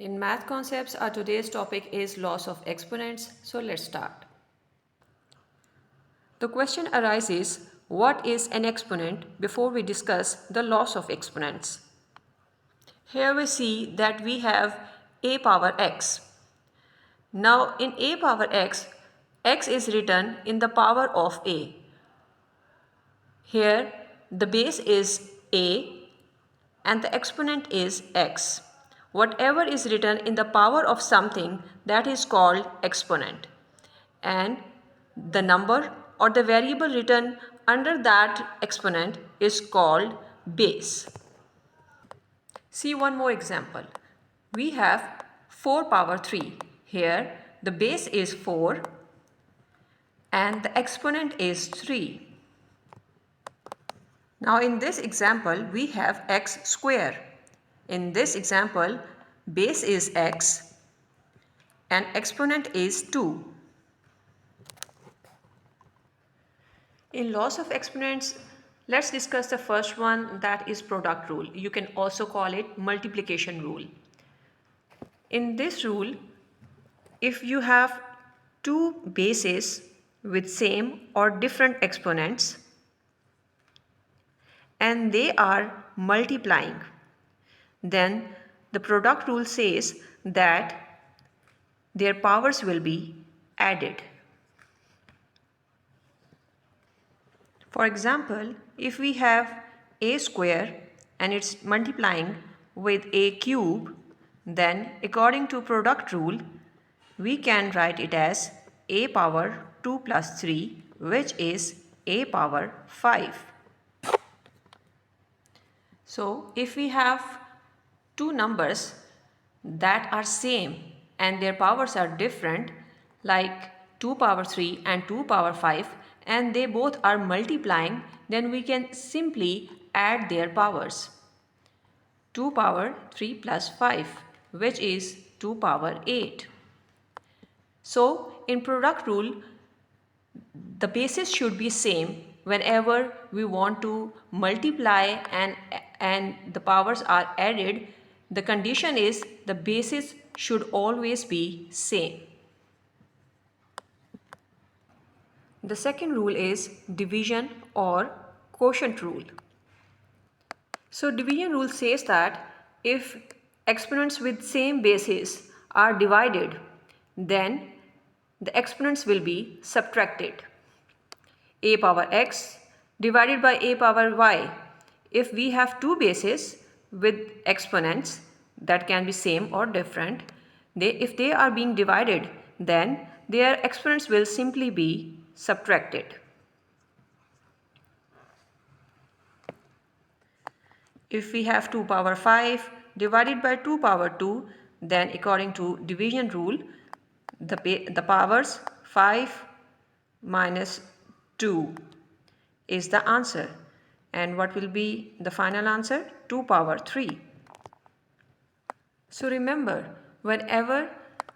In math concepts, our today's topic is loss of exponents. So let's start. The question arises, what is an exponent, before we discuss the loss of exponents. Here we see that we have a power x. Now in a power x, x is written in the power of a. Here the base is a and the exponent is x. Whatever is written in the power of something, that is called exponent. And the number or the variable written under that exponent is called base. See one more example. We have 4 power 3. Here the base is 4 and the exponent is 3. Now in this example we have x square. In this example base is x and exponent is 2. In loss of exponents, let's discuss the first one, that is product rule. You can also call it multiplication rule. In this rule, if you have two bases with same or different exponents and they are multiplying, then the product rule says that their powers will be added. For example, if we have a square and it's multiplying with a cube, then according to product rule, we can write it as a power 2 plus 3, which is a power 5. So if we have two numbers that are same and their powers are different, like 2 power 3 and 2 power 5, and they both are multiplying, then we can simply add their powers. 2 power 3 plus 5, which is 2 power 8. So in product rule, the bases should be same whenever we want to multiply and the powers are added. The condition is the bases should always be same. The second rule is division or quotient rule. So division rule says that if exponents with same bases are divided, then the exponents will be subtracted. A power x divided by a power y. If we have two bases with exponents that can be same or different, if they are being divided, then their exponents will simply be subtracted. If we have 2 power 5 divided by 2 power 2, then according to division rule, the powers 5 minus 2 is the answer. And what will be the final answer? 2 power 3. So remember, whenever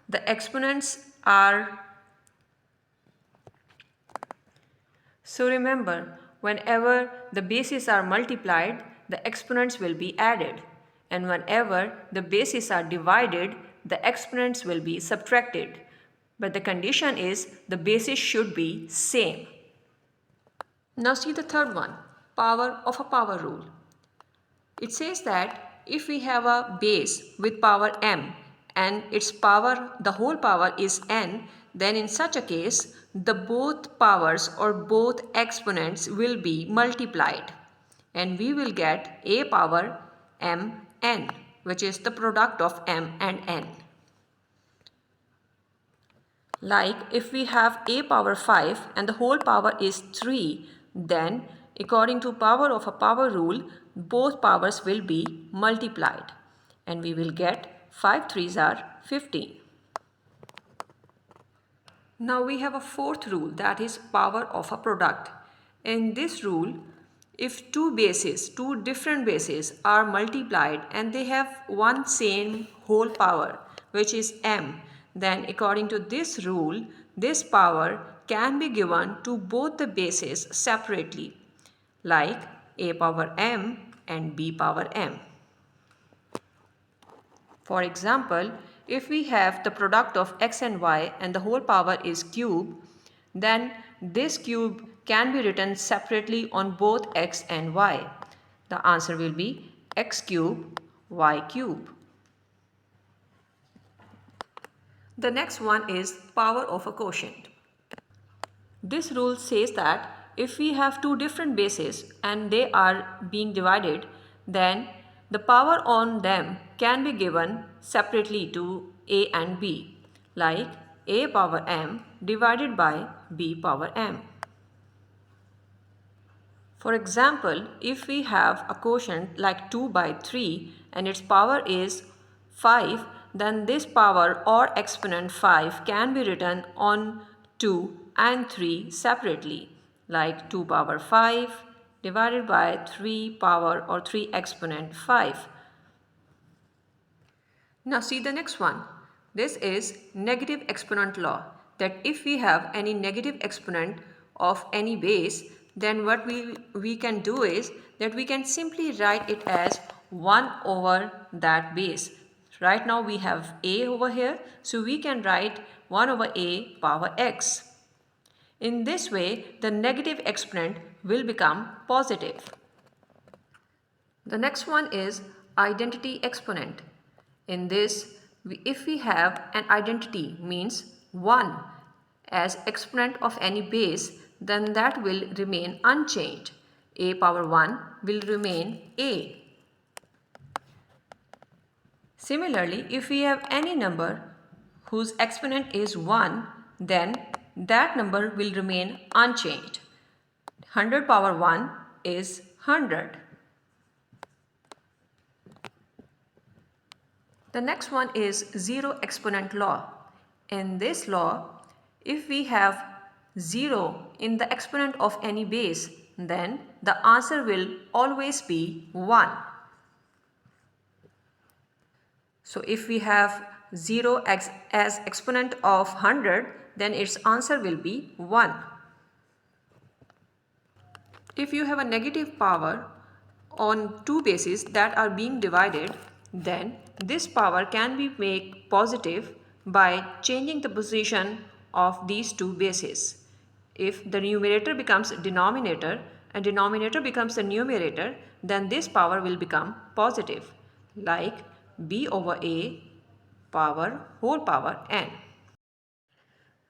the exponents are whenever the bases are multiplied, the exponents will be added. And whenever the bases are divided, the exponents will be subtracted. But the condition is the bases should be same. Now see the third one, power of a power rule. It says that if we have a base with power m and its power, the whole power is n, then in such a case, the both powers or both exponents will be multiplied and we will get a power m n, which is the product of m and n. Like if we have a power 5 and the whole power is 3, then according to power of a power rule, both powers will be multiplied and we will get 5 3s are 15. Now we have a fourth rule, that is power of a product. In this rule, if two different bases are multiplied and they have one same whole power, which is m, then according to this rule, this power can be given to both the bases separately, like a power m and b power m. For example, if we have the product of x and y and the whole power is cube, then this cube can be written separately on both x and y. The answer will be x cube, y cube. The next one is power of a quotient. This rule says that if we have two different bases and they are being divided, then the power on them can be given separately to a and b, like a power m divided by b power m. For example, if we have a quotient like 2 by 3 and its power is 5, then this power or exponent 5 can be written on 2 and 3 separately, like 2 power 5 divided by 3 power or 3 exponent 5. Now see the next one. This is negative exponent law, that if we have any negative exponent of any base, then what we can do is that we can simply write it as 1 over that base. Right now we have a over here, so we can write 1 over a power x. In this way, the negative exponent will become positive. The next one is identity exponent. In this, if we have an identity means 1 as exponent of any base, then that will remain unchanged. A power 1 will remain a. Similarly, if we have any number whose exponent is 1, then that number will remain unchanged. 100 power 1 is 100. The next one is zero exponent law. In this law, if we have 0 in the exponent of any base, then the answer will always be 1. So if we have 0 as exponent of 100, then its answer will be 1. If you have a negative power on two bases that are being divided, then this power can be made positive by changing the position of these two bases. If the numerator becomes denominator and denominator becomes the numerator, then this power will become positive, like b over a power whole power n.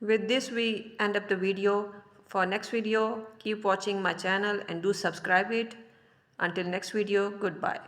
With this we end up the video. For next video, keep watching my channel and do subscribe it. Until next video, goodbye.